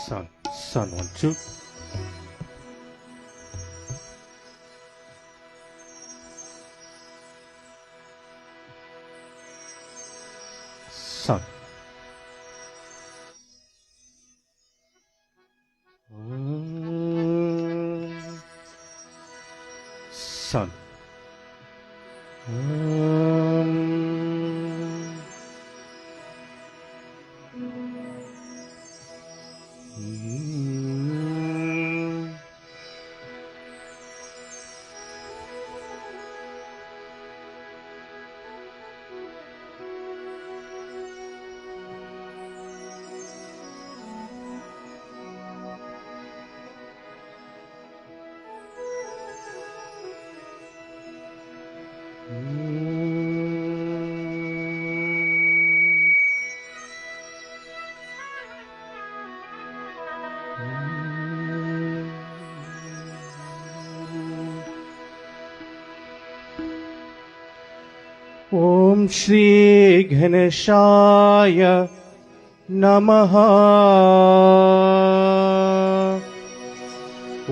Sun, sun, 1, 2. Sun. Sun. ॐ श्री गणेशाय नमः।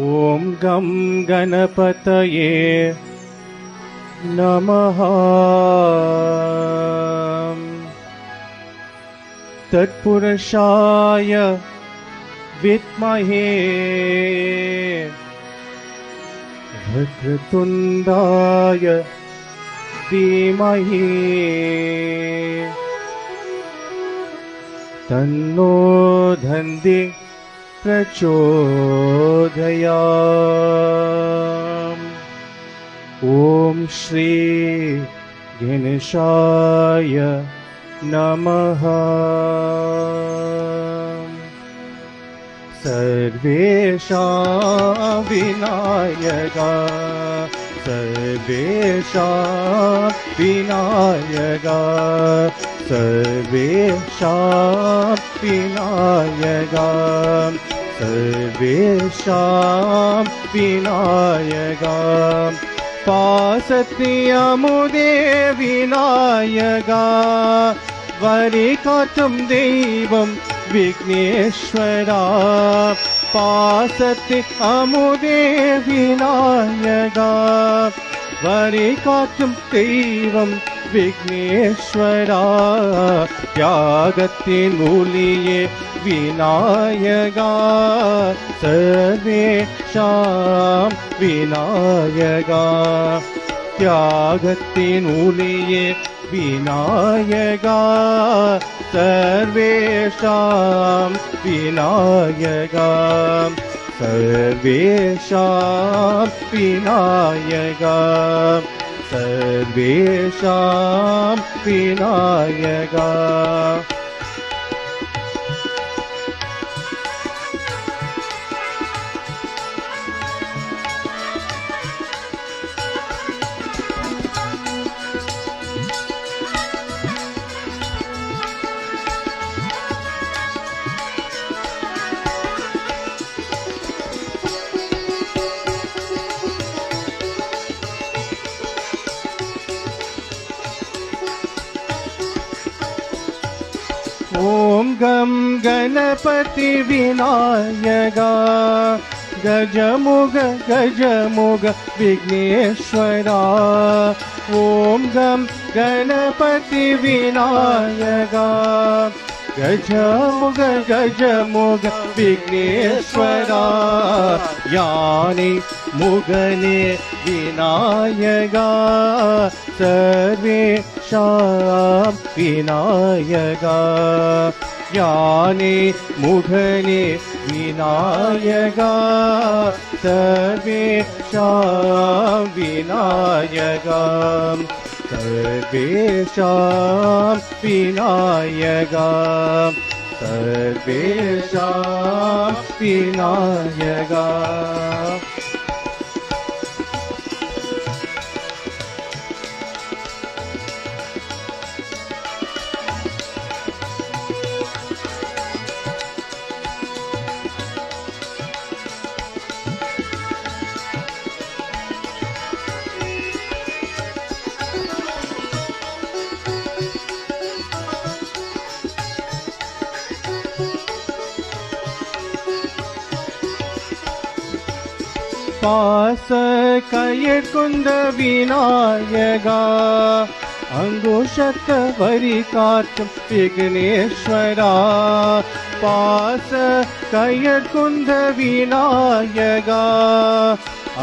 ॐ गं गणपतये नमः। तत्पुरुषाय विद्महे वक्रतुण्डाय धीमहि तन्नो धन्ति प्रचोदयात्। ॐ श्री गणेशाय नमः। सर्वेषां विनायका सर्वेषां विनायका सर्वेषां विनायका सर्वेषां विनायका पासति अमुदे विनायका वरिकातं देवं विघ्नेश्वरा पासति अमुदे विनायका वरिकातं देवं विघ्नेश्वरा त्यागत्तिन मूलिये विनायका सर्वेषां विनायका त्यागत्तिन मूलिये विनायका सर्वेषां विनायका सर्वेषां विनायका सर्वेषां विनायका। ॐ गं गणपति विनायका गजमुग गजमुग विघ्नेश्वरा ॐ गं गणपति विनायका गजमुग गजमुग विघ्नेश्वरा यानि मुगने विनायका सर्वेषां विनायका यानि मुगने विनायका सर्वेषां विनायका सर्वेषां विनायका सर्वेषां विनायका। பாச கயற்கொண்ட விநாயகா அங்குஷத்த வரி காட்டும் விக்னேஸ்வரா பாச கயற்கொண்ட விநாயகா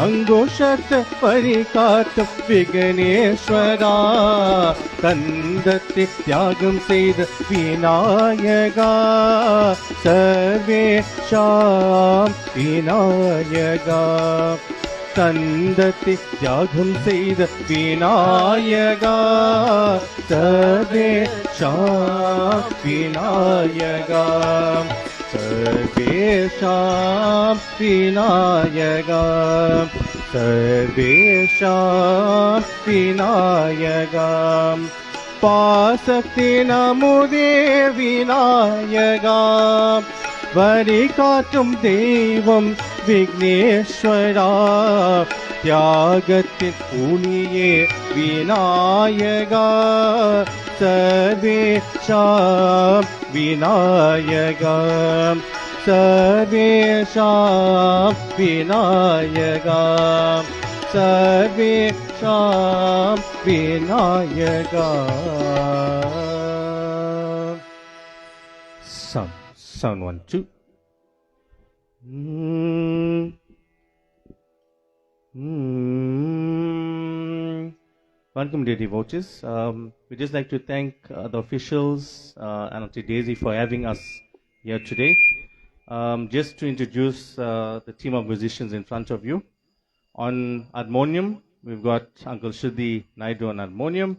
அங்குஷத்த வரி காட்டும் விக்னேஸ்வரா கந்தத்தை தியாகம் செய்த விநாயகா சர்வேஷாம் விநாயகா கந்தத்தை தியாகம் செய்த விநாயகா சர்வேஷாம் விநாயகா சர்வேஷாம் விநாயகா சர்வேஷாம் விநாயகா பாசத்தின் அமுதே விநாயகா வரி காட்டும் தெய்வம் விக்னேஸ்வரா தியாகத்தின் புனியே விநாயகா சர்வேஷாம் விநாயகா சர்வேஷாம் விநாயகா சர்வேஷாம் Vinayaka Sound 1, 2. Welcome, dear devotees. We'd just like to thank the officials and Auntie Daisy for having us here today. Just to introduce the team of musicians in front of you. On harmonium, we've got Uncle Shuddhi Naidu on harmonium.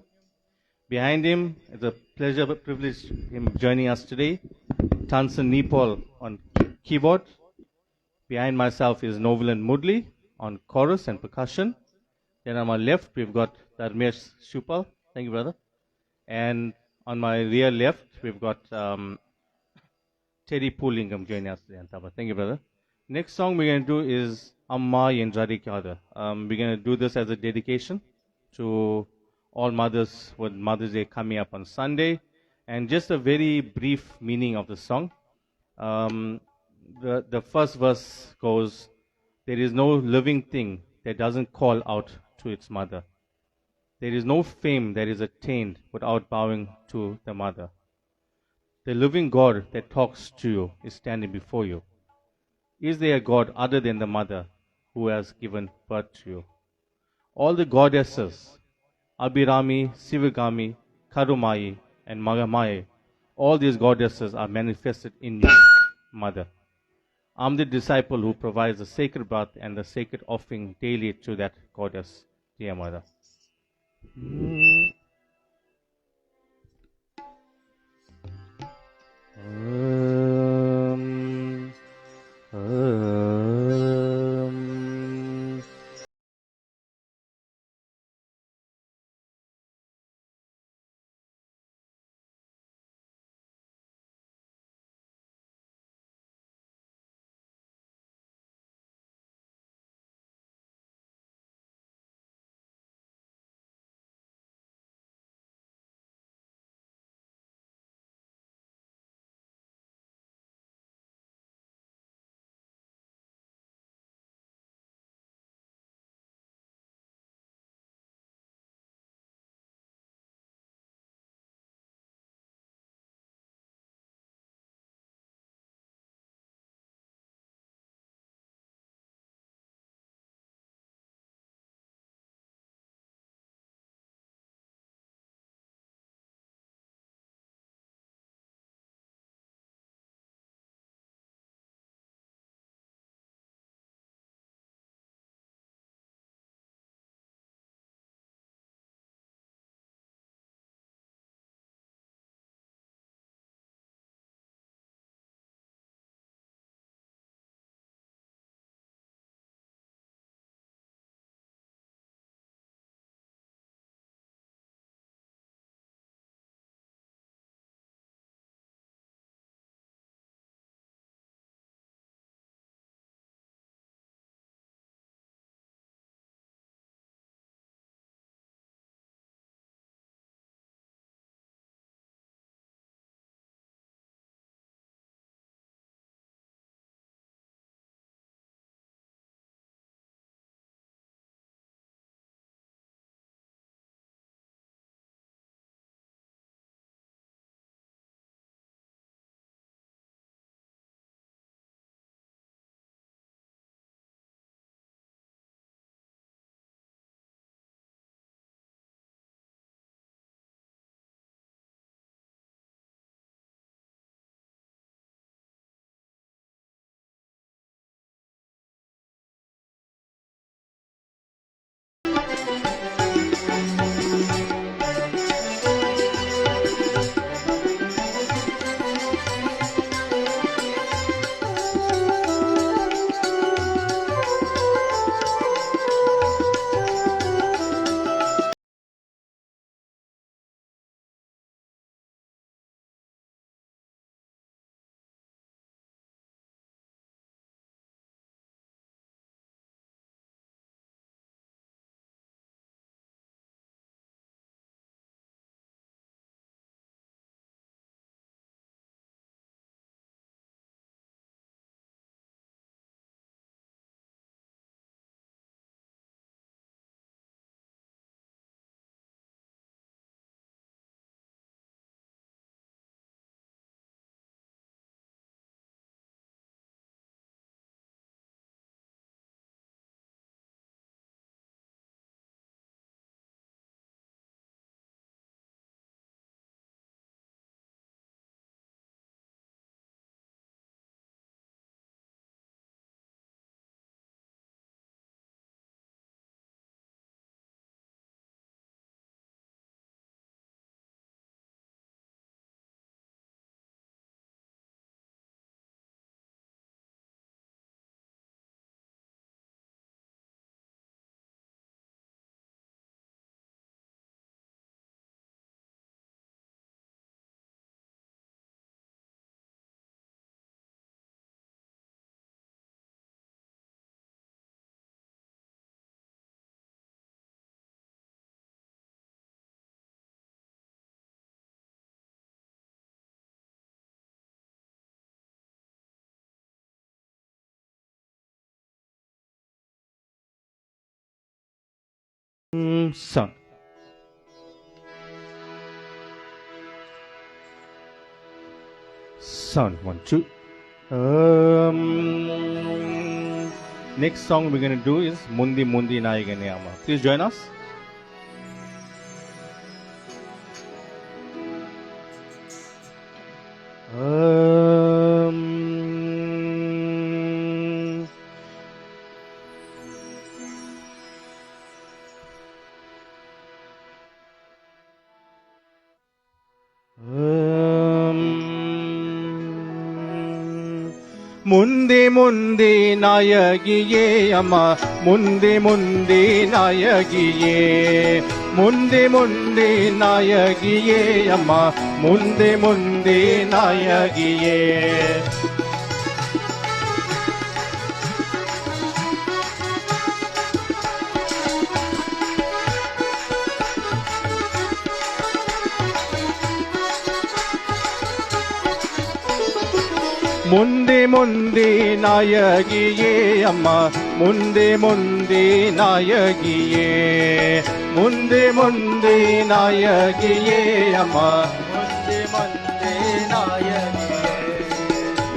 Behind him, it's a pleasure, privilege him joining us today. Tansen Nepal on keyboard. Behind myself is Novilan Mudli on chorus and percussion. Then on my left, we've got Dharmesh Shupal. Thank you, brother. And on my rear left, we've got Teddy Poolingam joining us today on tabla. Thank you, brother. Next song we're going to do is Amma Yendradikyada. We're going to do this as a dedication to all mothers with Mother's Day coming up on Sunday. And just a very brief meaning of the song. The first verse goes, there is no living thing that doesn't call out to its mother. There is no fame that is attained without bowing to the mother. The living God that talks to you is standing before you. Is there a God other than the mother who has given birth to you? All the goddesses, Abhirami, Sivagami, Karumayi, and Magamayi, all these goddesses are manifested in you, mother. I'm the disciple who provides the sacred bath and the sacred offering daily to that goddess, dear mother. Son. Son. 1, 2. Next song we're going to do is Mundi Mundi Nayagane Amma. Please join us. ಮುಂದೆ ಮುಂದೆ ನಾಯಗಿಯೇ ಅಮ್ಮ ಮುಂದೆ ಮುಂದೆ ನಾಯಗಿಯೇ ಮುಂದೆ ಮುಂದೆ ನಾಯಗಿಯೇ ಅಮ್ಮ ಮುಂದೆ ಮುಂದೆ ನಾಯಗಿಯೇ ಮುಂದೆ ಮುಂದೆ ನಾಯಗಿಯೇ ಅಮ್ಮ ಮುಂದೆ ಮುಂದೆ ನಾಯಗಿಯೇ ಮುಂದೆ ಮುಂದೆ ನಾಯಗಿಯೇ ಅಮ್ಮ ಮುಂದೆ ಮುಂದೆ ನಾಯಗಿಯೇ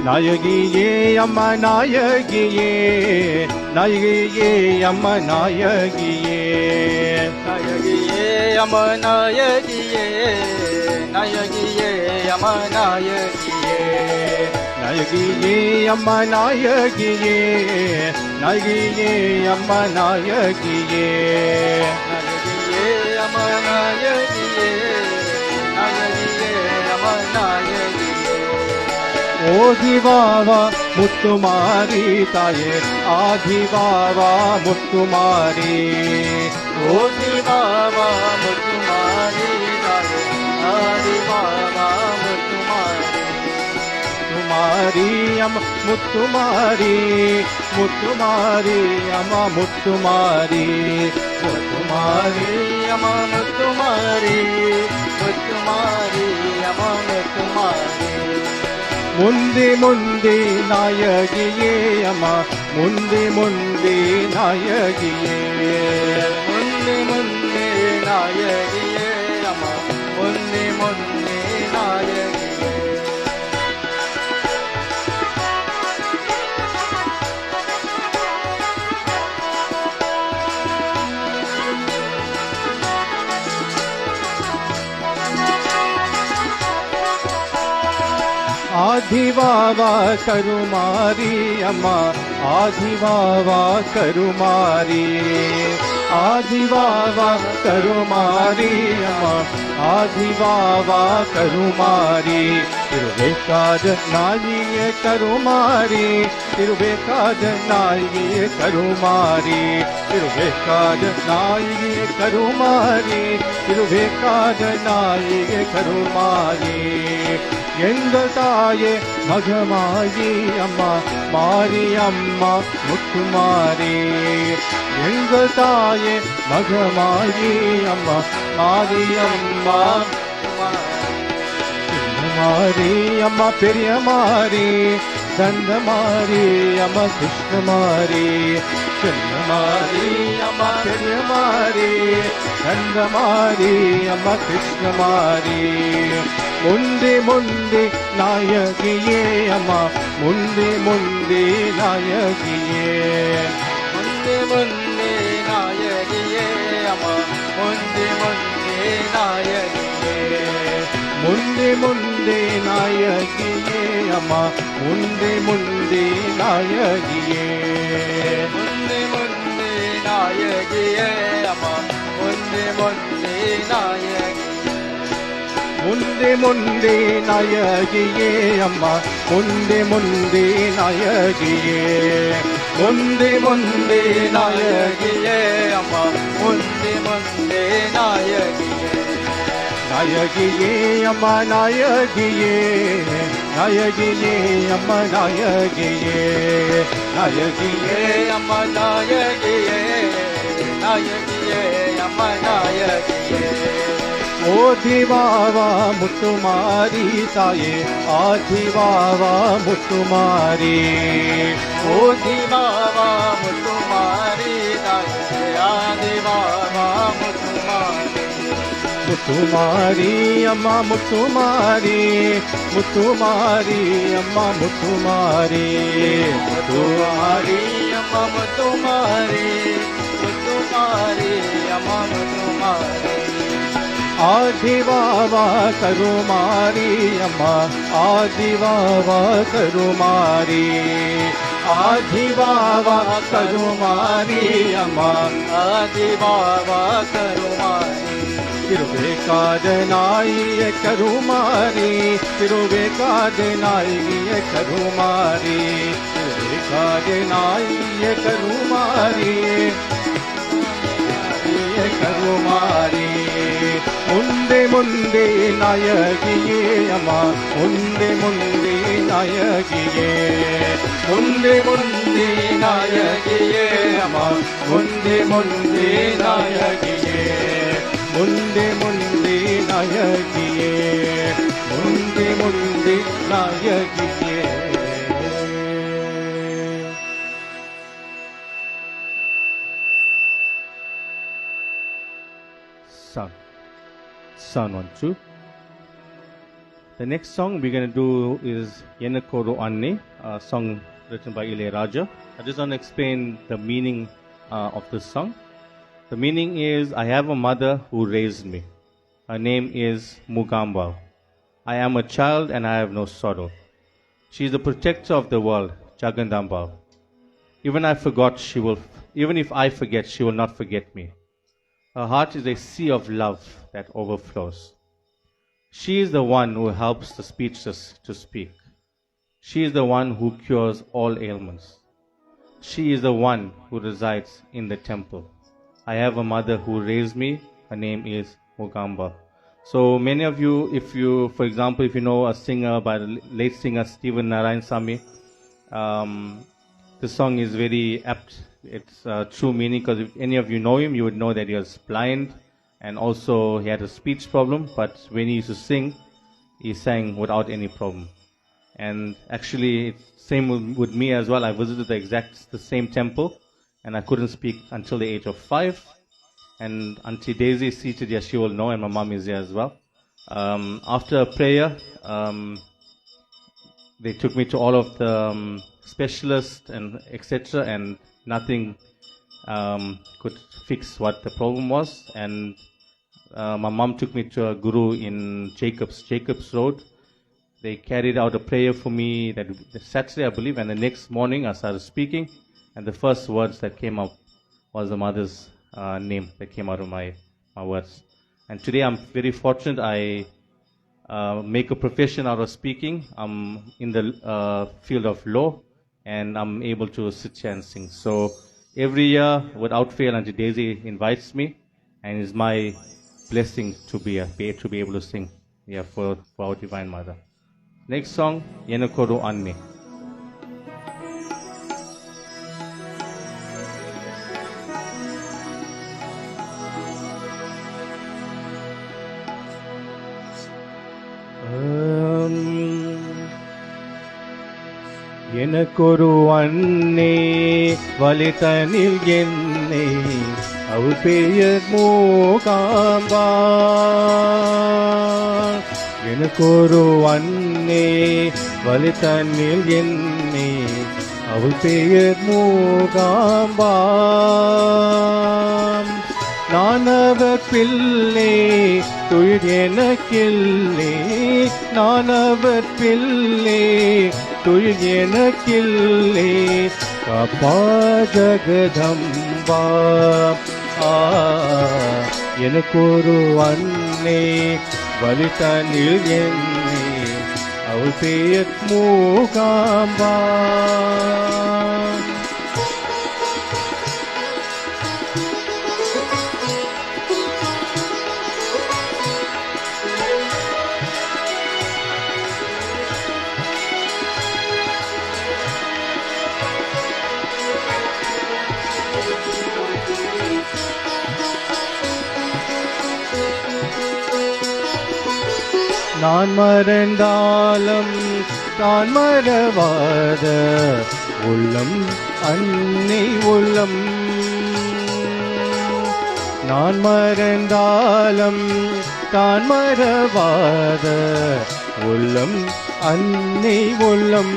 ನಾಯಗಿಯೇ ಅಮ್ಮ ನಾಯಗಿಯೇ ನಾಯಗಿಯೇ ಅಮ್ಮ ನಾಯಗಿಯೇ ನಾಯಗಿಯೇ ಅಮ್ಮ ನಾಯಗಿಯೇ ನಾಯಗಿಯೇ ಅಮ್ಮ ನಾಯಗಿಯೇ ನಾಯಗಿಯೇ ಅಮ್ಮ ನಾಯಗಿಯೇ ನಾಯಗಿಯೇ ಅಮ್ಮ ನಾಯಗಿಯೇ ನಾಯಗಿಯೇ ಅಮ್ಮ ನಾಯಗಿಯೇ ನಾಯಗಿಯೇ ಅಮ್ಮ ನಾಯಗಿಯೇ ಓದಿವಾವ ಮುತ್ತುಮಾರಿ ತಾಯೇ ಆದಿವಾವ ಮುತ್ತುಮಾರಿ ಓದಿವಾವ ಮುತ್ತುಮಾರಿ ತಾಯೇ ಆದಿವಾವ ಮುತ್ತುಮಾರಿ ಅಮ್ಮ ಮುತ್ತುಮಾರಿ ಮುತ್ತುಮಾರಿ ಅಮ್ಮ ಮುತ್ತುಮಾರಿ ಮುತ್ತುಮಾರಿ ಅಮ್ಮ ಮುತ್ತುಮಾರಿ ಮುತ್ತುಮಾರಿ ಅಮ್ಮ ಮುತ್ತುಮಾರಿ ಮುಂದೆ ಮುಂದೆ ನಾಯಗಿಯೇ ಅಮ್ಮ ಮುಂದೆ ಮುಂದೆ ನಾಯಗಿಯೇ ಮುಂದೆ ಮುಂದೆ ನಾಯಗಿಯೇ ಅಮ್ಮ ಮುಂದೆ ಮುಂದೆ ನಾಯಗಿಯೇ आधिवावा करुमारी अम्मा आधिवावा करुमारी आधिवावा करुमारी अम्मा आधिवावा करुमारी तिरुवेकाद नायिये करुमारी तिरुवेकाद नायिये करुमारी तिरुवेकाद नायिये करुमारी तिरुवेकाद नायिये करुमारी எங்கள் தாயே மகமாயி அம்மா மாரியம்மா முத்துமாரி எங்கள் தாயே மகமாயி அம்மா மாரியம்மா மாரி அம்மா பெரிய மாரி தந்தமாரி அம்மா கிருஷ்ணமாரி சின்னமாரி அம்மா பெரிய மாரி தந்தமாரி அம்மா கிருஷ்ணமாரி ಮುಂದೆ ಮುಂದೆ ನಾಯಗಿಯೇ ಅಮ್ಮ ಮುಂದೆ ಮುಂದೆ ನಾಯಗಿಯೇ ಮುಂದೆ ಮುಂದೆ ನಾಯಗಿಯೇ ಅಮ್ಮ ಮುಂದೆ ಮುಂದೆ ನಾಯಗಿಯೇ ಮುಂದೆ ಮುಂದೆ ನಾಯಗಿಯೇ ಅಮ್ಮ ಮುಂದೆ ಮುಂದೆ ನಾಯಗಿಯೇ ಮುಂದೆ ಮುಂದೆ ನಾಯಗಿಯೇ ಅಮ್ಮ ಮುಂದೆ ಮುಂದೆ ನಾಯಗಿಯೇ ಮುಂದೆ ಮುಂದೆ ನಾಯಗಿಯೇ ಅಮ್ಮ ಮುಂದೆ ಮುಂದೆ ನಾಯಗಿಯೇ ಮುಂದೆ ಮುಂದೆ ನಾಯಗಿಯೇ ಅಮ್ಮ ಮುಂದೆ ಮುಂದೆ ನಾಯಗಿಯೇ ನಾಯಗಿಯೇ ಅಮ್ಮ ನಾಯಗಿಯೇ ನಾಯಗಿಯೇ ಅಮ್ಮ ನಾಯಗಿಯೇ ನಾಯಗಿಯೇ ಅಮ್ಮ ನಾಯಗಿಯೇ ನಾಯಗಿಯೇ ಅಮ್ಮ ನಾಯಗಿಯೇ ಓದಿವಾವ ಮುತ್ತುಮಾರಿ ತಾಯೇ ಆದಿವಾವ ಮುತ್ತುಮಾರಿ ಓದಿವಾವ ಮುತ್ತುಮಾರಿ ತಾಯೇ ಆದಿವಾವ ಮುತ್ತು முத்துமாரி அம்மா முத்துமாரி, முத்துமாரி அம்மா முத்துமாரி, முத்துமாரி அம்மா முத்துமாரி, முத்துமாரி அம்மா முத்துமாரி. ஆதிவாவா கருமாரி அம்மா, ஆதிவாவா கருமாரி, ஆதிவாவா கருமாரி அம்மா, ஆதிவாவா கருமாரி. திருவேக்காத நாயிய கருமாரி, திருவேக்காத நாயிய கருமாரி, திருவேக்காத நாயிய கருமாரி, கருமாரி. முந்தே முந்தே நாயகியே அம்மா, முந்தே முந்தே நாயகியே, முந்தே முந்தே நாயகியே அம்மா, முந்தே முந்தே நாயகியே, முந்தே முந்தே நாயகியே, முந்தே முந்தே நாயகியே. Son 1, 2. The next song we're going to do is Yenakoro Anne, a song written by Ilayaraja. I just want to explain the meaning of this song. The meaning is, I have a mother who raised me. Her name is Mugamba. I am a child and I have no sorrow. She is the protector of the world, Jagandamba. Even if I forget, she will not forget me. Her heart is a sea of love that overflows. She is the one who helps the speechless to speak. She is the one who cures all ailments. She is the one who resides in the temple. I have a mother who raised me. Her name is Mugamba. So many of you, for example, if you know a singer by the late singer Stephen Narayansamy, this song is very apt. It's true meaning, because if any of you know him, you would know that he was blind and also he had a speech problem. But when he used to sing, he sang without any problem. And actually, it's same with me as well. I visited the same temple, and I couldn't speak until the age of 5. And Auntie Daisy is seated here, she will know, and my mom is here as well. After a prayer, they took me to all of the specialists and etc., and nothing could fix what the problem was. And my mom took me to a guru in Jacobs Road. They carried out a prayer for me that Saturday, I believe, and the next morning I started speaking, and the first words that came up was the mother's name that came out of my words. And today I'm very fortunate. I make a profession out of speaking. I'm in the field of law, and I'm able to sit here and sing. So every year, without fail, Auntie Daisy invites me, and it's my blessing to be able to sing here for our Divine Mother. Next song, Yenakoro Anne. எனக்கொரு அன்னே வலிதனில் என்னே அவள் பெயர் மூகாம்பா. எனக்கொரு அன்னே வலிதனில் என்னே அவள் பெயர் மூகாம்பா. நான் அவர் பிள்ளை தொழில் எனக்கில்லை, நான் அவர் பிள்ளை தொழில் எனக்கில்லை. காப்பா ஜகதம்பா எனக்கொரு அன்னை வலிதனில் என்னை அவள் பெயர் மூகாம்பா. நான் மறந்தாலும் தான் மறவாத உள்ளம் அன்னை உள்ளம். நான் மறந்தாலும் தான் மறவாத உள்ளம் அன்னை உள்ளம்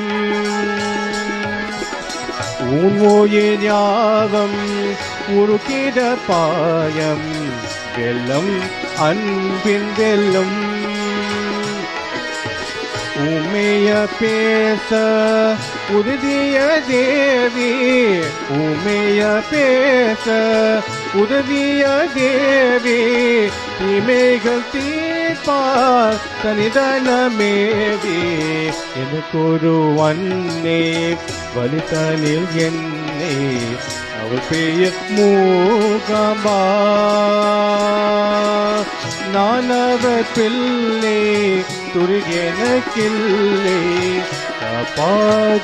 உன் ஓயின் யாவம் உருக்கிட பாயம் வெல்லம் அன்பின் வெல்லம் உமைய பேச உறுதிய தேவி உமைய பேச உதவிய தேவி தீமைகள் தீர்ப்பார் தனிதனமேவி எனக்கு ஒரு அன்னை வலிதனில் என்னை அவள் பெயர் மூகம்பா நான் அவர் பிள்ளை துருகெனக்கில்லை காப்பா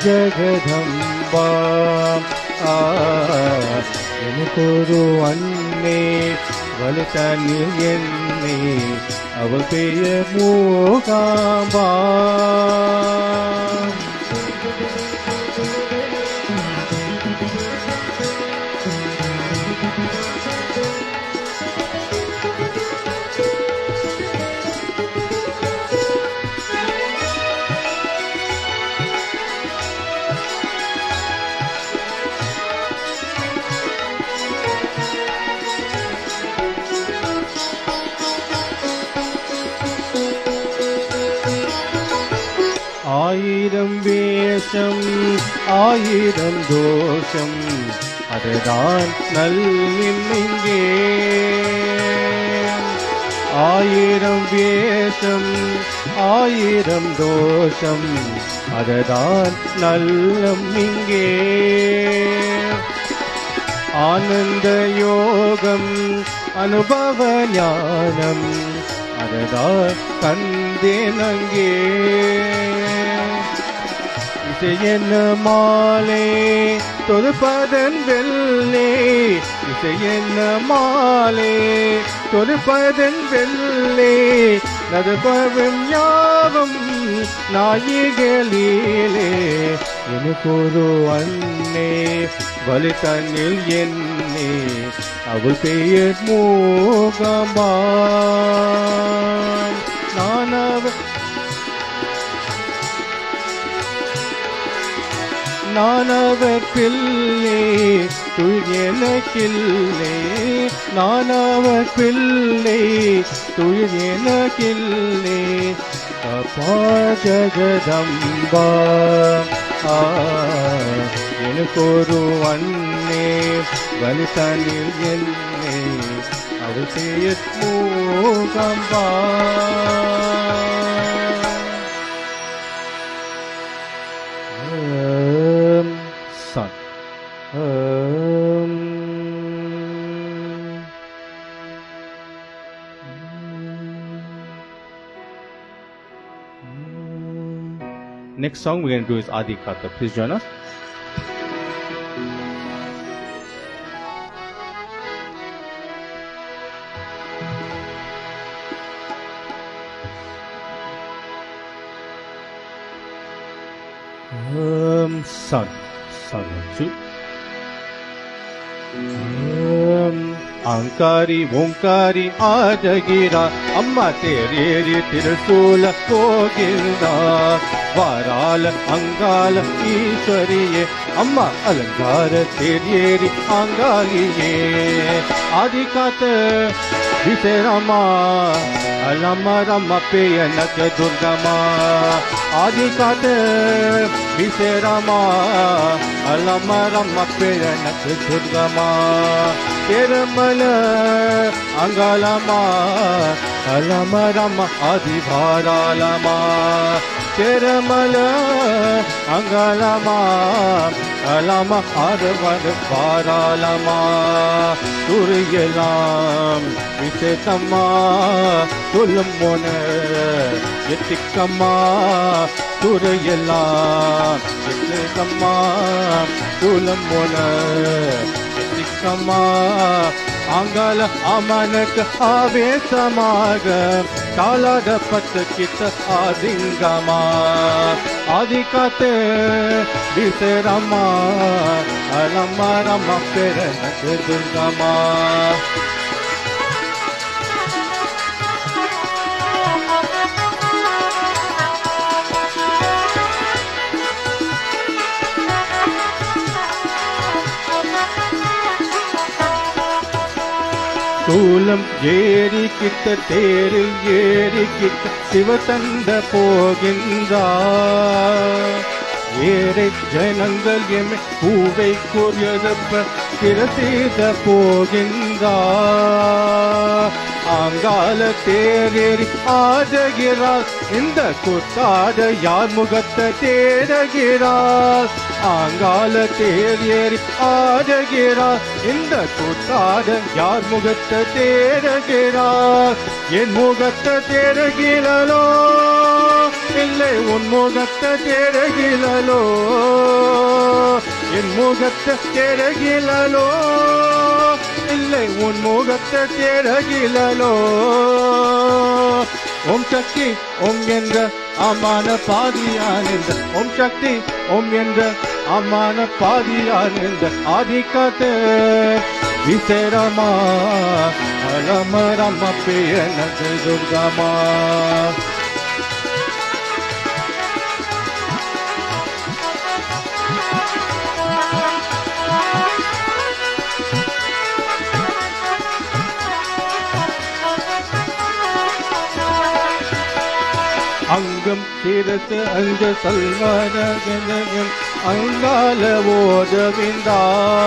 ஜகதம்பா எனக்கு ஒரு அன்னை வலிதனில் என்னை அவள் பெயர் மூகாம்பா ஆயிரம் வேஷம் ஆயிரம் தோஷம் அதுதான் நல்லிங்கே ஆயிரம் வேஷம் ஆயிரம் தோஷம் அதுதான் நல்லம் இங்கே ஆனந்த யோகம் அனுபவ ஞானம் அதுதான் கண்டேனங்கே இசையென்ன மாலை தொடுப்பதன் வெள்ளே இசையென்ன மாலை தொடுப்பதன் வெள்ளே நடுப்பவும் யாவும் நாயிகளிலே எனக்கு ஒரு அன்னை வலிதனில் என்னே அவள் பெயர் மூகம்பா நான் அவர் பிள்ளை துயனக்கில்லை நான் அவர் பிள்ளை துயனக்கில்லை அப்பா ஜகதம்பா எனக்கு ஒரு அன்னை வலிதனில் என்னை அவள் பெயர் மூகம்பா Son. Next song we're going to do is Adi Kata. Please join us. Son, son, two. Ankari, Onkari, Ajagira, Amma Tereri, Tirasula, Kogilda, Varala, Angala, Ishwariye, Amma Alangara, Tereri, Angaliye, Adikata, Viserama, Alama Rama Peyanak Durgama, Adikata, Viserama, Alama Rama Peyanak Durgama, Keramala, Angalama, Alama Rama Adivaralama, Keramala, Angalama, Alama Advaralama, Turiyalam, Visetama, Tulamone, Yetikama, Turiyalam, Visetama, Tulamone, Yetikama, Angala Amanak Avesamaga, Talada Patakita Adingama, Adikate, Viserama, Alama Rama Perenak Durgama, சூலம் ஏறிக்கிட்ட தேரில் ஏறிக்கிட்ட சிவதண்ட போகின்றார். ஏறை ஜனங்கள் எம்மை பூவை கூறியதப்ப பிரசீத போகின்றார். ஆங்கால தேரேறி ஆடுகிறார், இந்த கூத்தாட யார் முகத்தை தேடுகிறார். ஆங்கால தேரேறி ஆடுகிறார், இந்த கூத்தாட யார் முகத்தை தேடுகிறார். என் முகத்தை தேடுகிறோ இல்லை உன் முகத்தை தேடுகிறோ, என் முகத்தை தேடுகிறோ இல்லை உன் முகத்தை தேடுகிறோ. ஓம் சக்தி ஓம் என்ற அம்மான பாதியானந்த, ஓம் சக்தி ஓம் என்ற அம்மான பாதியானந்த ஆதிக்கத்தை விசேரமா அலமரம பேயனது துர்கமா. அங்கம் சிரசு அங்க சல்வனகனகம் அங்கால ஓதவிந்தார்.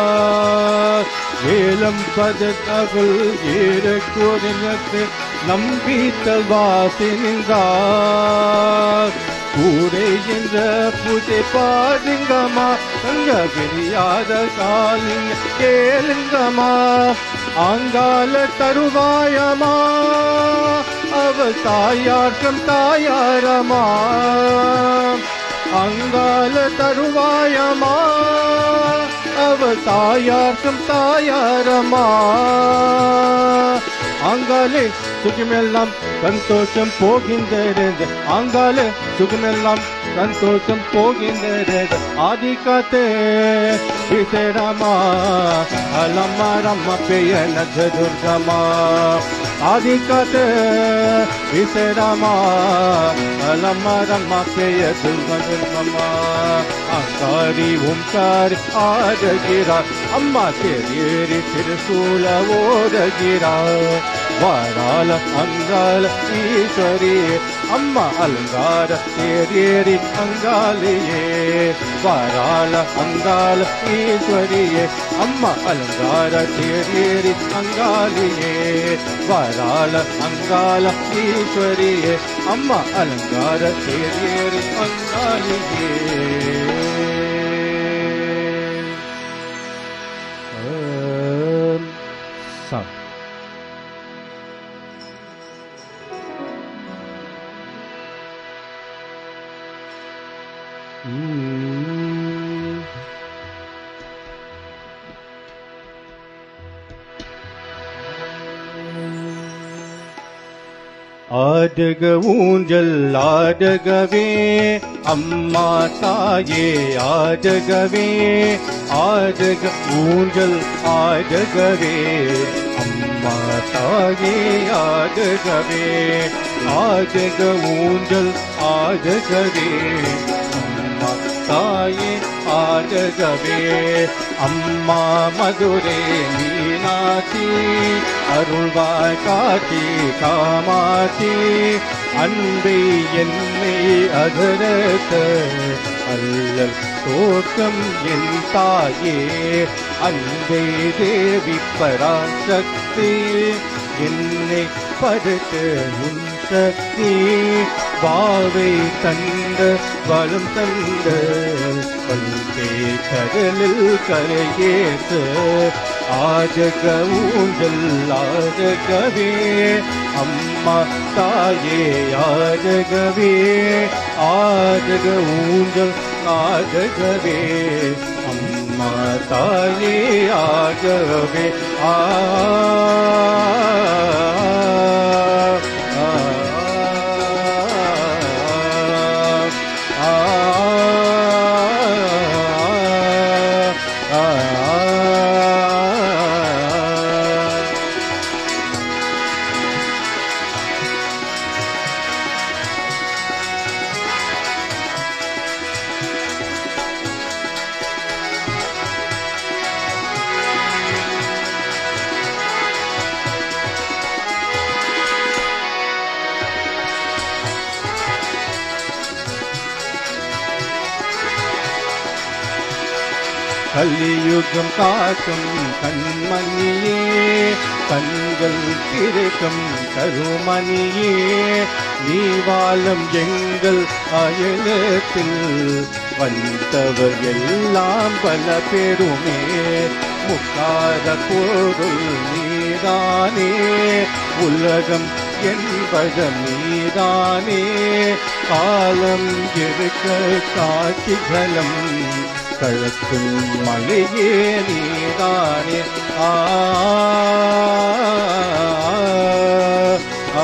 ஏலம் பதத்தகுள் ஏறக்கூறினத்து நம்பித்தல் வாசி நின்றார். கூடை என்ற பூஜை பாருங்கம்மா, அங்க விரியாத காலிங்க கேளுங்கம்மா. ஆங்கால தருவாயமா அவள் தாயார்க்கம் தாயாரமா. அங்கால தருவாயமா அவள் தாயார்க்கம் தாயாரமா. ஆங்காலே சுகமெல்லாம் சந்தோஷம் போகின்றது, ஆங்காலே சுகமெல்லாம் சந்தோஷம் போகின்றது. ஆதிக்காத்தே விசேரமா அலம்மா ரம்ம பெயனத துர்கமா. ஆதிக்காத்தே விசேரமா அலம்மா ரம்ம பெய துர்கமா. அங்காரி ஓம்காரி ஆடுகிறார், அம்மா தேரேறி திருசூல ஓடுகிறார். வாரால அங்கால ஈஸ்வரியே அம்மா அலங்கார தேரேறி அங்காலியே. வாரால அங்கால ஈஸ்வரியே அம்மா அலங்கார தேரேறி அங்காலியே. வாரால அங்கால ஈஸ்வரியே அம்மா அலங்கார தேரேறி அங்காலியே. ஆடுக ஊஞ்சல் ஆடுகவே அம்மா தாயே ஆடுகவே. ஆடுக ஊஞ்சல் ஆடுகவே அம்மா தாயே ஆடுகவே. ஆடுக ஊஞ்சல் ஆடுகவே அம்மா தாயே ஆடுகவே. அம்மா மதுரை மீனாட்சி அருள்வாய் காட்சி காமாட்சி. அன்பை என்னை அகரத்த அல்லல் தோற்றம் என் தாயே. அன்பை தேவி பராசக்தி என்னை படுத்த உன் சக்தி. வாவை தந்த வளம் தந்த பல்கே கடலில் கரையேற்ற. ஆடுக ஊஞ்சல் ஆடுகவே அம்மா தாயே ஆடுகவே. ஆடுக ஊஞ்சல் ஆடுகவே அம்மா தாயே ஆடுகவே. ஆ கலியுகம் காக்கும் கண்மணியே, கண்கள் திறக்கும் கருமணியே, நீ வாழும் எங்கள் அயலத்தில் வந்தவர் எல்லாம் பல பெருமே. முக்காத பொருள் நீதானே, உலகம் என்பது நீதானே, காலம் இருக்க காட்சிகளும் கழக்கும் மலையே நீதானே. ஆ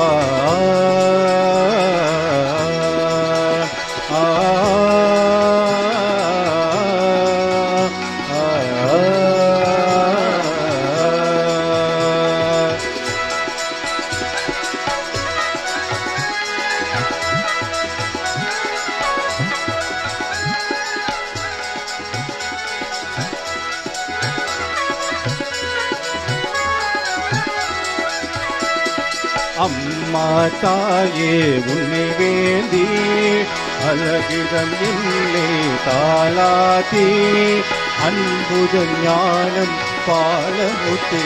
ஆ அம்மா தாயே உன்னை வேண்டி அழகிடம் என்னை தாளாத்தி, அன்புதன் ஞானம் பாலமுத்தே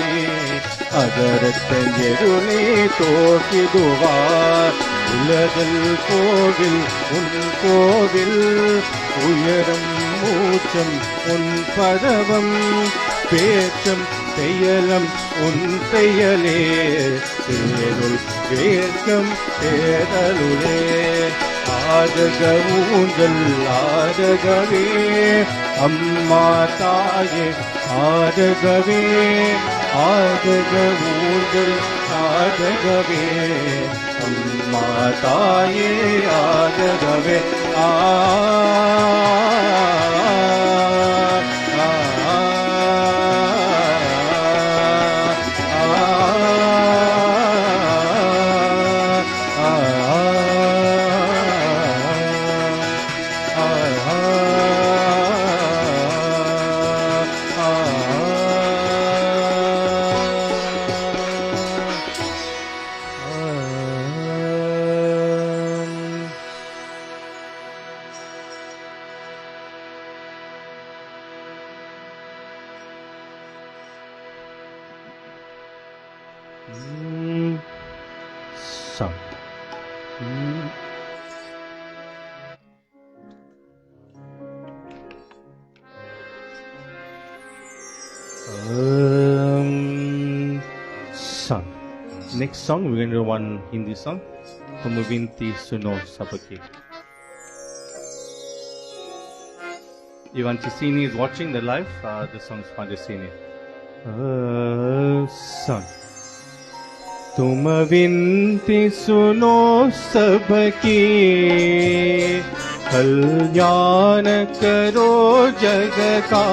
அதரத்தன் எருளே தோக்கிடுவார். உலகில் கோவில் உன் கோவில், உயரும் மூச்சம் உன் பதவம், பேச்சம் செயலம் உன் செயலே, தேருள் வேர்க்கம் தேடலுளே. ஆதக ஊஞ்சல் ஆதகவே, அம்மா தாயே ஆதகவே, ஆதக ஊஞ்சல் ஆதகவே, அம்மா தாயே ஆதகவே. ஆ song. Song. Next song, we're going to do one Hindi song. Tumavinti Suno Sabaki. If Antisini is watching the live, this song is for Antisini. Song. तुम विनती सुनो सबकी, कल्याण करो जग का।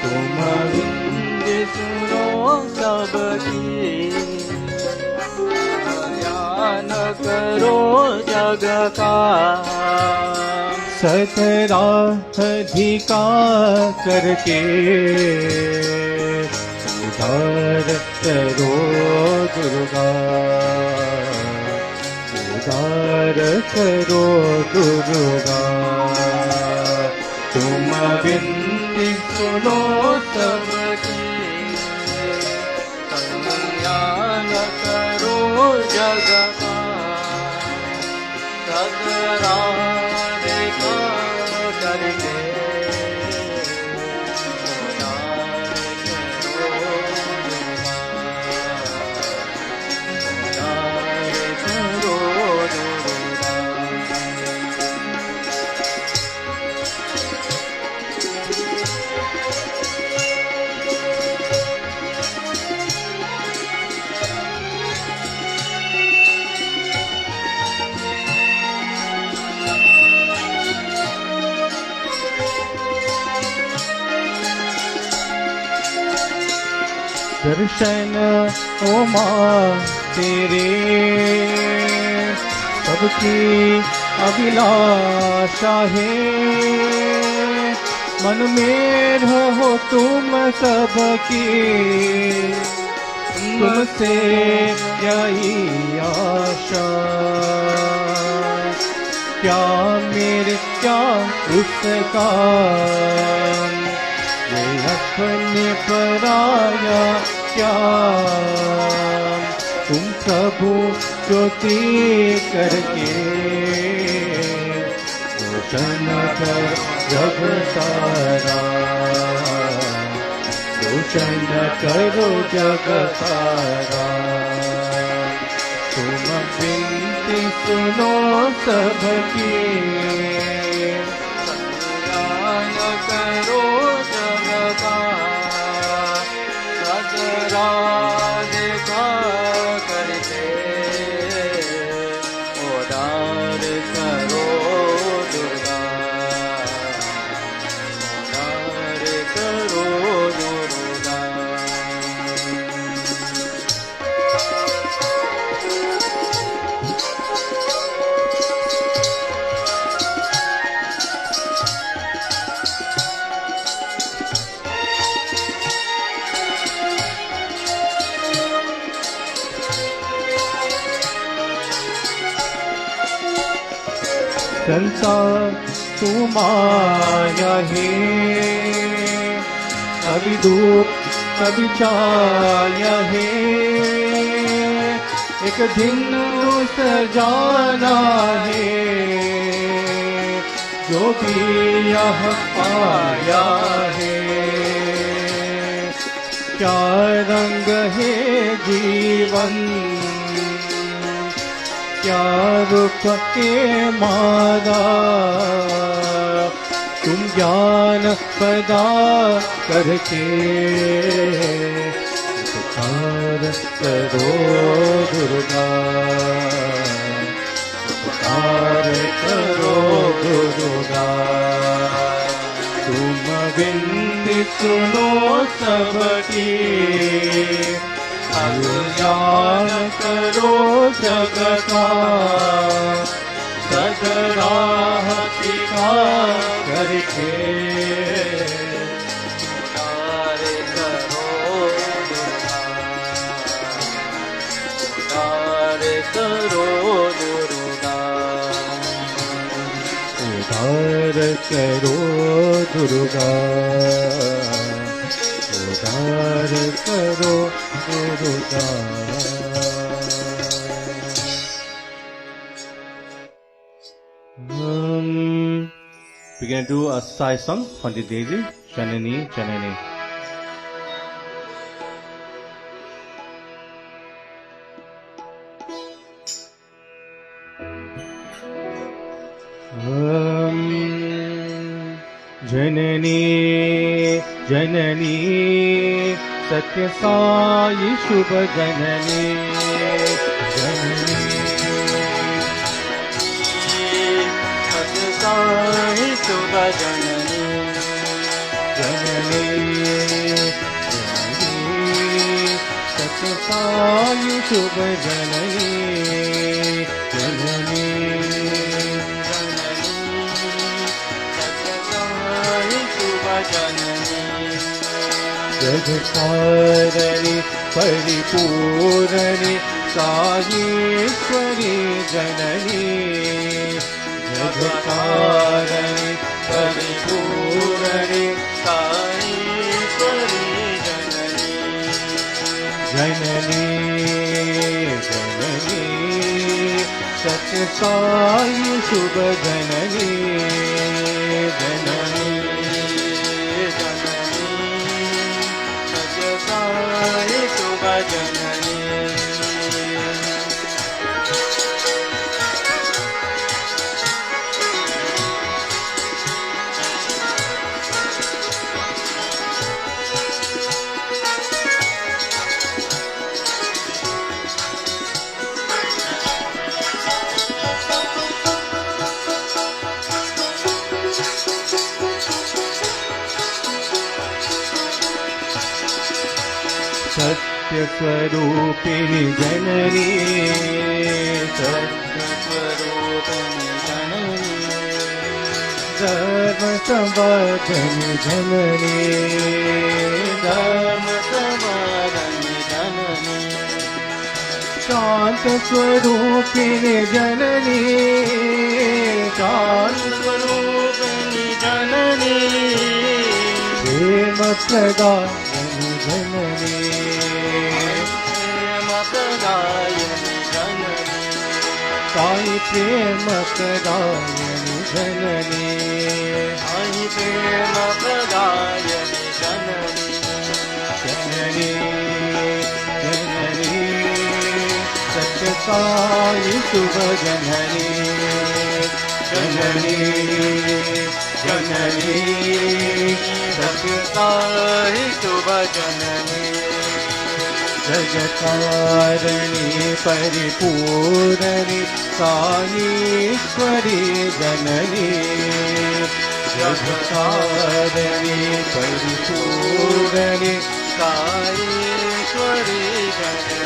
तुम विनती सुनो सबकी, कल्याण करो जग का। सतराधिकार करके उद्धार करो दुर्गा, उद्धार करो दुर्गा। तुम विनती सुनो सबकी, कल्याण करो जग का। सतराधिकार करके दर्शन ओ माँ तेरे, सबकी अभिलाषा है। मन में रहो तुम सबकी, तुमसे यही आशा। क्या मेरे क्या उसका, ये अपने पराया क्या। तुम प्रभु ज्योति करके रोशन कर जग सारा, रोशन करो जग सारा। तुम विनती सुनो सबकी, कल्याण करो जग का, सदराज का करके उदार करो दुर्गा, उदार करो दुर्गा। संसार तुम्हारा है, कभी धूप कभी छाया है, एक दिन सजाना है। जो भी यह पाया है, क्या रंग है जीवन, क्या रुख के मारा। तुम ज्ञान पैदा करके उपकार करो दुर्गा, उपकार करो दुर्गा। तुम विनती सुनो सबकी, कल्याण करो जग का, सदराहति का करके उदार करो दुर्गा, उदार करो दुर्गा, उदार करो दुर्गा, उदार करो Durga. We're going to do a Sai song, Pandit Daisy, Janani, Janani. जननी जननी सत्य साई शुभ जननी, जननी सत्य साई शुभ जननी, जननी सत्य साई शुभ जननी, जननी जगतारणी परिपूरणी साईश्वरी जननी, जगतारणी परिपूरणी साईश्वरी जननी, जननी जननी सत्य साई शुभ जननी, जननी जननी। सत्य स्वरूपिणी जननी, सत्य स्वरूपिणी जननी, धर्म संवर्धनी जननी, धर्म संवर्धनी जननी, शांत स्वरूपिणी जननी, शांत स्वरूपिणी जननी, प्रेम प्रदायिनी जननी, प्रेम प्रदायिनी जननी, साई प्रेम प्रदायिनी जननी, साई प्रेम प्रदायिनी जननी, जननी जननी सत्य साई शुभ जननी, जननी जननी सत्य साई शुभ जननी, जगतारिणी परिपूरणी साईश्वरी जननी, जगतारिणी परिपूरणी साईश्वरी जननी,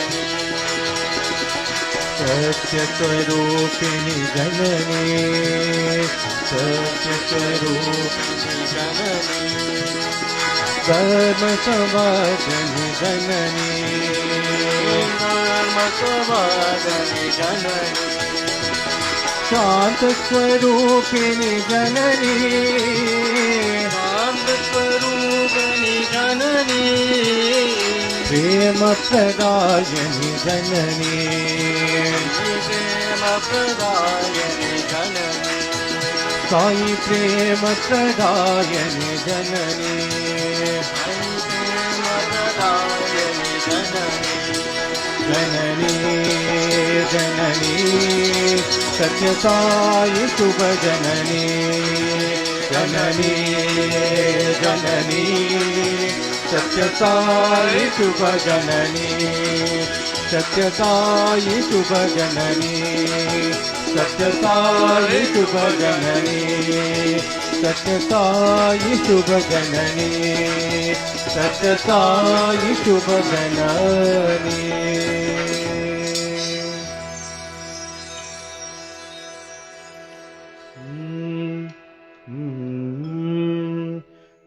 सत्य स्वरूपिणी जननी, सत्य स्वरूपिणी जननी, धर्म समाजनी जननी, धर्म समाजनी जननी, शांत स्वरूपिणी जननी, शांत स्वरूपिणी जननी, प्रेम प्रदायिनी जननी, प्रेम प्रदायिनी जननी, साई प्रेम प्रदायिनी जननी, साई प्रेम प्रदायिनी जननी, जननी जननी सत्य साई शुभ जननी, जननी जननी सत्य साई शुभ जननी, सत्य साई शुभ जननी, सत्य साई शुभ जननी, सत्य साई शुभ जननी, सत्य साई शुभ जननी।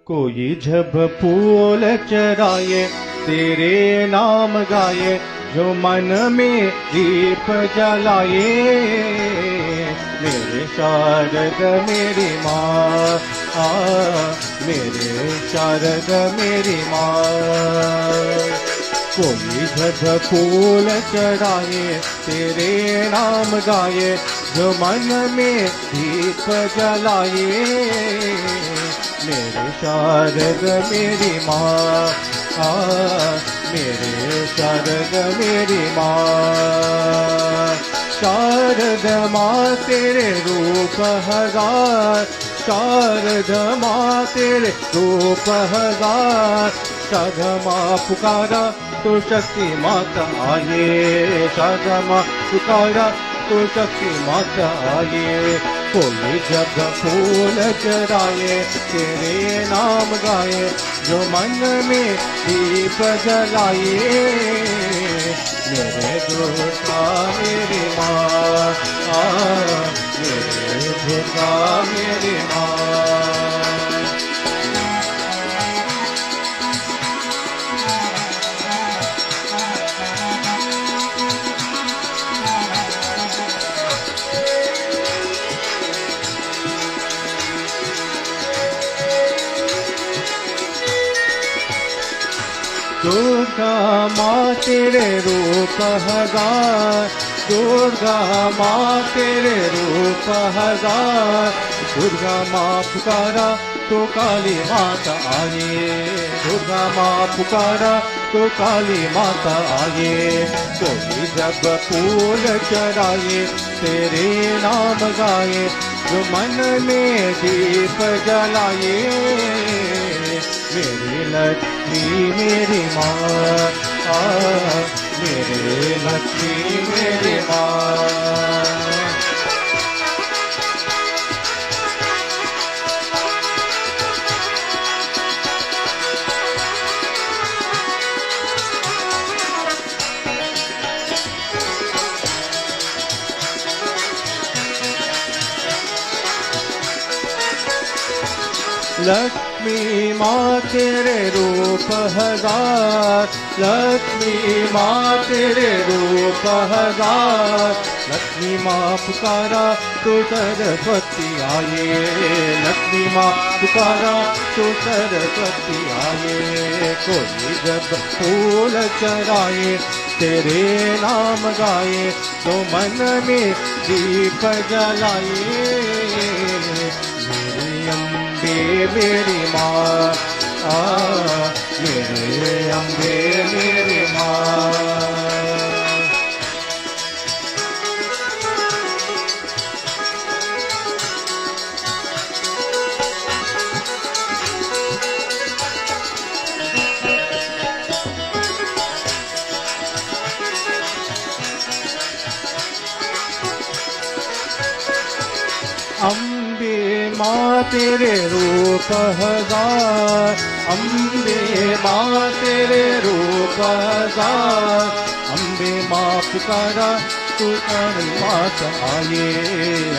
कोई जब फूल चराए तेरे नाम गाए, जो मन में दीप जलाए, मेरे शारद मेरी माँ, मेरे शारद मेरी माँ। कोई जब फूल चढ़ाए तेरे नाम गाए, जो मन में दीप जलाए, मेरे शारद मेरी माँ, मेरे शारद मेरी माँ। शारद माँ तेरे रूप हजार, शारद माँ तेरे रूप हजार, शारदा माँ पुकारा तो शक्ति माता आए, शारदा माँ पुकारा तो शक्ति माता आए। कोई जब फूल चढ़ाए तेरे नाम गाए, जो मन में दीप जलाए, मेरे दुर्गा मेरी माँ, मेरे दुर्गा मेरी माँ। दुर्गा माँ तेरे रूप हजार, दुर्गा माँ तेरे रूप हजार, दुर्गा माँ पुकारा तो काली माता आए, दुर्गा माँ पुकारा तो काली माता आए। कोई जब फूल चढ़ाए तेरे नाम गाए, जो मन में दीप जलाए, मेरी लक्ष्मी मेरी माँ, मेरे लक्ष्मी मेरी माँ। लक्ष्मी माँ तेरे रूप हजार, लक्ष्मी माँ तेरे रूप हजार। लक्ष्मी माँ पुकारा तो सरस्वती आए, लक्ष्मी माँ पुकारा तो सरस्वती आए। कोई जब फूल चढ़ाए तेरे नाम गाए, तो मन में दीप जलाए। मेरी अम्बे मेरी माँ, मेरे अम्बे मेरी माँ। अम्बे माँ तेरे रूप हजार, अम्बे माँ तेरे रूप हजार। अम्बे माँ पुकारा तू मात आए,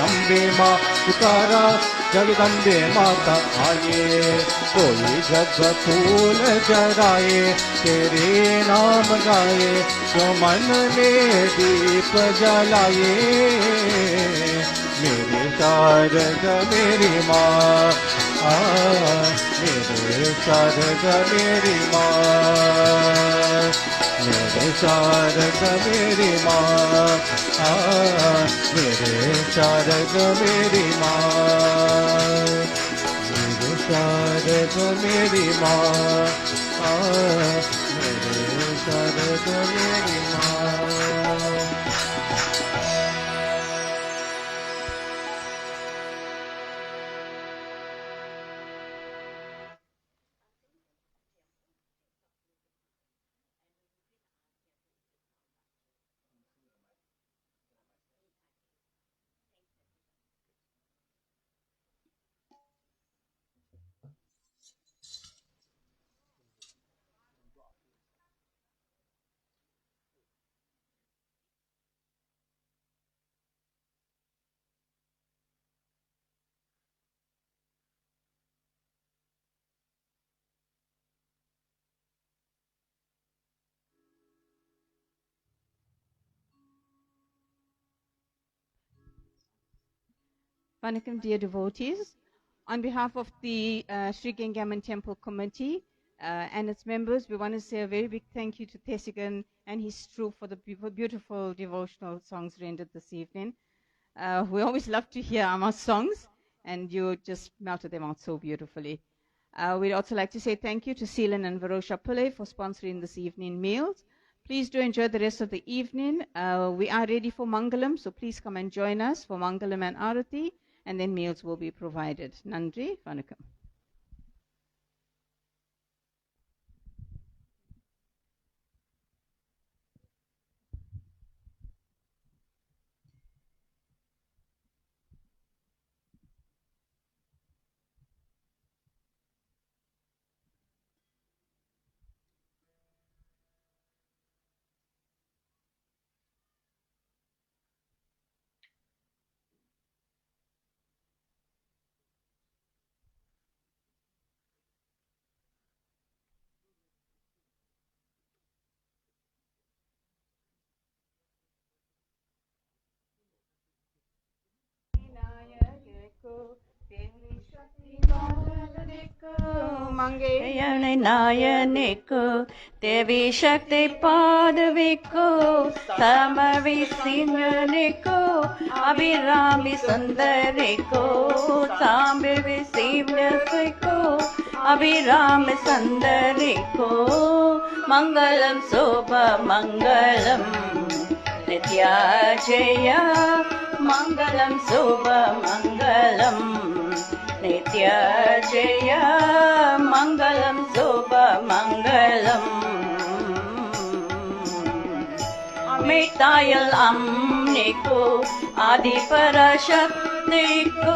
अम्बे माँ पुकारा जगदम्बे माता आए। कोई जब फूल जराए तेरे नाम गाए, तो मन में दीप जलाए। मेरे शारद मेरी माँ, मेरे शारद मेरी माँ, मेरे शारद मेरी माँ, मेरे शारद मेरी माँ, मेरे शारद मेरी माँ, मेरे शारद मेरी माँ। Vanakkam, dear devotees. On behalf of the Sri Gangaman Temple Committee and its members, we want to say a very big thank you to Thesigan and his troop for the beautiful devotional songs rendered this evening. We always love to hear Amma's songs, and you just melted them out so beautifully. We'd also like to say thank you to Seelan and Varosha Pillai for sponsoring this evening meals. Please do enjoy the rest of the evening. We are ready for Mangalam, so please come and join us for Mangalam and Arati, and then meals will be provided. Nandri, Vanakkam. नायनिको देवी शक्ति पादविको समवी सिंहनिको अभिरामी सुंदरिको सांबवी सिंहनिको अभिराम सुंदरिको मंगलम शोभ मंगलम नित्याजय मंगलम शोभ मंगलम नित्याजय मंगलम शोभ मंगलम अमितायल अम्निको आदि पराशक्तिको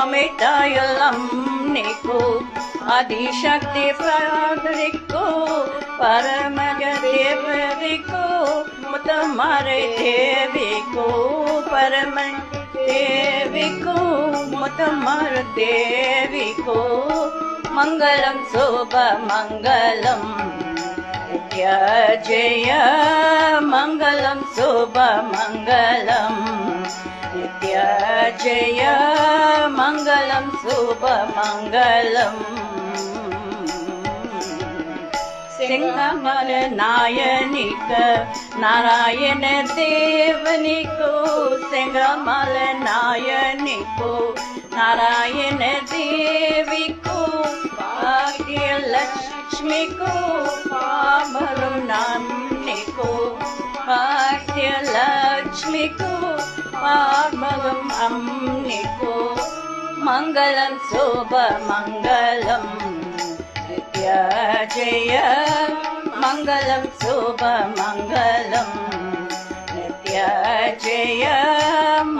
अमितायल अम्निको आदि शक्ति प्रादरिको परम देविको मुतमारे देविको परम देविको मुतमार देविको மங்களம் சுப மங்களம் நித்ய ஜெய மங்களம் சுப மங்களம் நித்ய ஜெய மங்களம் சுப மங்களம் செங்கமல நாயனிக்க நாராயண தேவனிக்கோ செங்கமல நாயனிக்கோ நாராயண தேவிக்கோ பாக்ய லட்சுமிக்கோ பாமரம் நன்னிக்கோ பாக்ய லட்சுமிக்கோ பாமரம் அம்னிக்கோ மங்களம் சோப மங்களம் நித்ய ஜெய மங்களம் சுப மங்களம் நித்ய ஜெய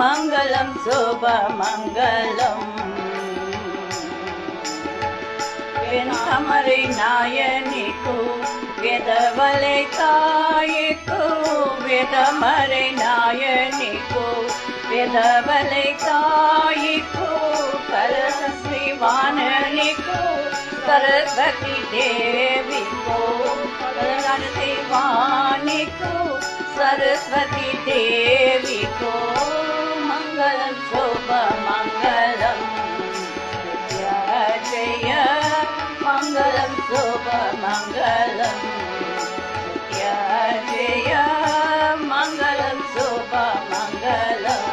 மங்களம் சுப மங்களம் வெண்கமரை நாயனிக்கு வேதவலை தாயிக்கு வேதமரை நாயனிக்கு வேதவலை தாயிக்கு கலச ஸ்ரீவாணனிக்கு सरस्वती देवी को गणपति वाणी को सरस्वती देवी को मंगलम शोभ मंगलम नित्य जय मंगलम शोभ मंगलम नित्य जय मंगलम शोभ मंगलम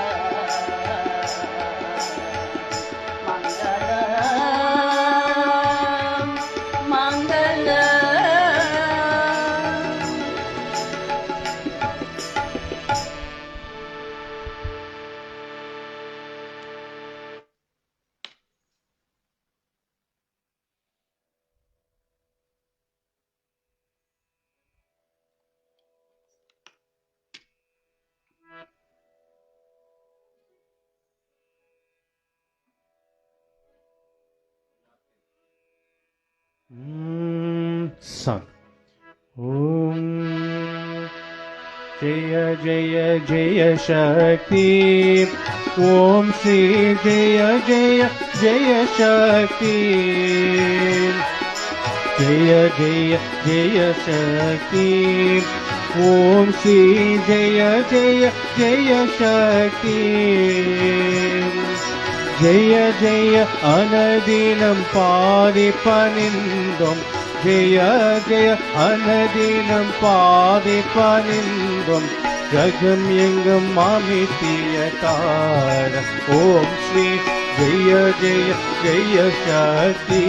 Sung. Om Jaya Jaya Jaya Shakti. Om Shri Jaya Jaya Jaya Shakti. Jaya Jaya Jaya Shakti. Om Shri Jaya Jaya Jaya Shakti. Jaya Jaya அனதினம் பாதிப்பனிந்தும் Jaya Jaya அனதினம் பாதிப்பனிந்தும் ஜகம் எங்கும் அமித்திய தார ஓம் ஸ்ரீ ஜெய ஜெய ஜெய சக்தி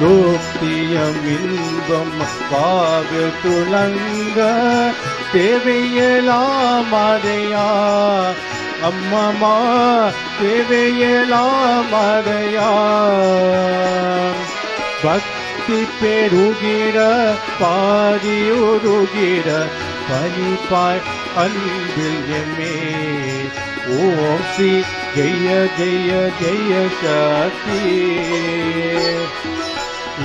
ரோக்தியம் இன்பம் வாகு துலங்க தேவையெல்லாம் அதையா அம்மம்மா தேவையெல்லாம் அதையா பக்தி பெருகிற பாதியுருகிற பனிப்பாய் அன்பில் எம்மே ஓம் ஸ்ரீ ஜெய ஜெய ஜெய சக்தி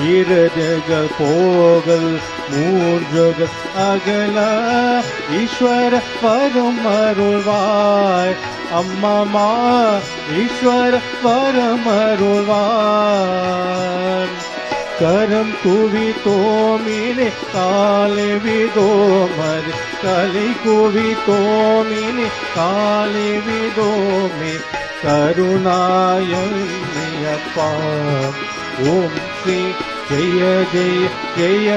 இருதகள் போகல் மூன்றுகள் அகல ஈஸ்வர வரும் அருள்வாய் அம்மம்மா ஈஸ்வர வரும் அருள்வாய் கரம் குவி தோமினே காலை விதோமர் கலை குவி தோமினே காலை விதோமே கருணாயப்பா ஓம் ஸ்ரீ ஜெய ஜெய ஜெய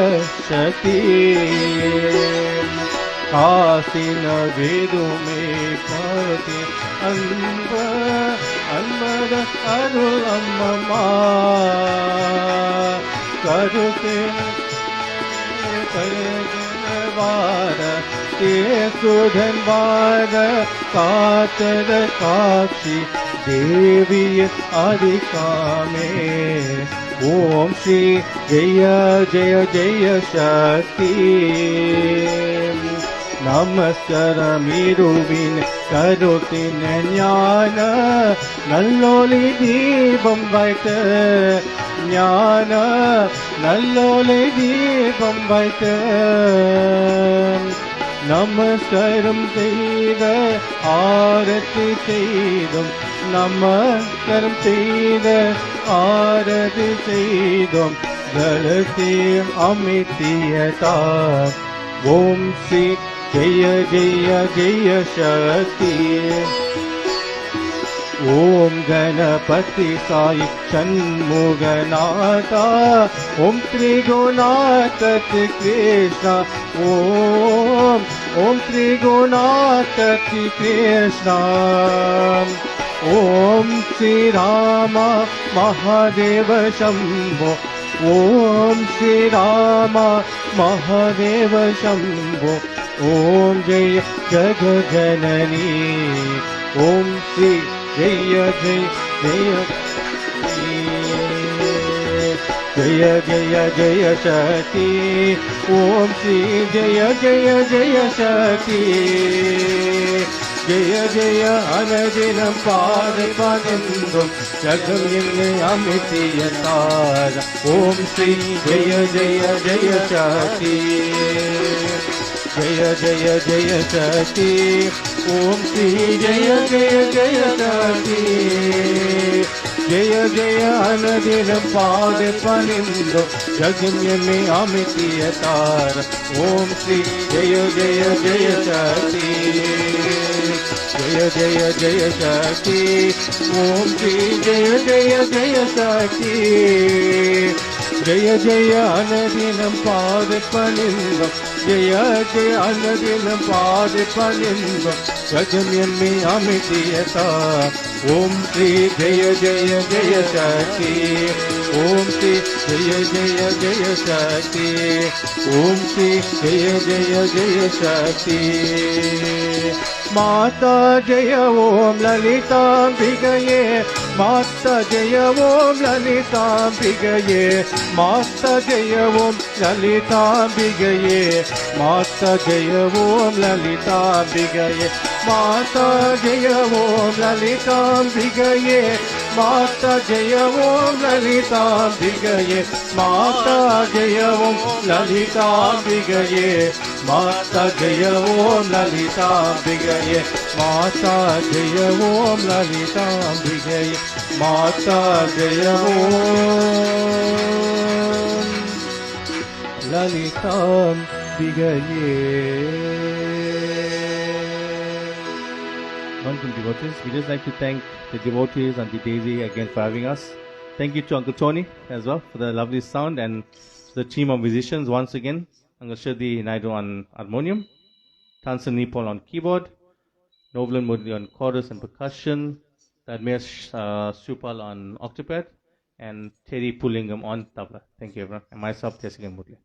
சக்தி ஆசின வேதுமே பதி அன்ப அன்பத அருள் அம்மம்மா கருத்தே வார தேசுதன் வார காத்தத காட்சி தேவிய அதிகாமே ஓம் ஸ்ரீ ஜெய ஜெய ஜெய சக்தி நமஸ்கரமிருவின் கருத்தின் ஞான நல்லொளி தீபம் வைத்த ஞான நல்லொளி தீபம் வைத்த நமஸ்காரம் செய்த ஆரத்தி செய்தோம் நமஸ்காரம் செய்த ஆரதி செய்தோம் ஜலத்தேம் அமித்தியதார் ஓம் ஸ்ரீ ஜெய ஜெய ஜெய சக்தி ஓம் கணபதி சாய் ஷண்முகநாதா ஓம் திரிகுணாத கிருஷ்ணா ஓம் திரிகுணாத கிருஷ்ணா ஓம் ஸ்ரீராம மகாதேவ சம்போ ஓம் ஸ்ரீராம மகாதேவ சம்போ ஓம் ஜெய ஜகஜனனி ஓம் ஸ்ரீ ஜெய ஜெய ஜெய ஜெய ஜெய ஜெய சக்தி ஓம் ஸ்ரீ ஜெய ஜெய ஜெய சக்தி ஜெய ஜெய அனதினம் பாதபனிந்தும் ஜகம் என்னை அமித்திய தார ஓம் ஸ்ரீ ஜெய ஜெய ஜெய சக்தி ஜெய ஜெய ஜெய சக்தி ஓம் ஸ்ரீ ஜெய ஜெய ஜெய சக்தி ஜெய ஜெய அனதினம் பாதபனிந்தும் ஜகம் என்னை அமித்திய தார ஓம் ஸ்ரீ ஜெய ஜெய ஜெய சக்தி ஜெய ஜெய ஜெய சக்தி ஓம் ஸ்ரீ ஜெய ஜெய ஜெய சக்தி ஜெய ஜெய அனதினம் பாதபனிந்தும் ஜெய ஜெய அனதினம் பாதபனிந்தும் ஜகம் என்னை அமித்தியதா ஓம் ஸ்ரீ ஜெய ஜெய ஜெய சக்தி ஓம் ஸ்ரீ ஜெய ஜெய ஜெய சக்தி ஓம் ஸ்ரீ ஜெய ஜெய ஜெய சக்தி மாதா ஜெய ஓம் லலிதாம்பிகையே மாதா ஜெய ஓம் லலிதாம்பிகையே மாதா ஜெய ஓம் லலிதாம்பிகையே மாதா ஜெய ஓம் லலிதாம்பிகையே மாதா ஜெய ஓம் லலிதாம்பிகையே மாதா ஜெய ஓம் லலிதாம்பிகையே மாதா ஜெய ஓம் லலிதாம்பிகையே மாதா ஜெய ஓம் லலிதாம்பிகையே மாதா ஜெய ஓம் லலிதாம்பிகையே மாதா ஜெய ஓம் லலிதாம்பிகையே. Wonderful devotees. We just like to thank the devotees and the Daisy again for having us. Thank you to Uncle Tony as well for the lovely sound, and the team of musicians once again. Uncle Shadi Naidu on harmonium, Tansan Nipol on keyboard, Novelan Murli on chorus and percussion, Dharmesh Supal on octopad, and Terry Pulingam on tabla. Thank you everyone. And myself, Tesigan Murli.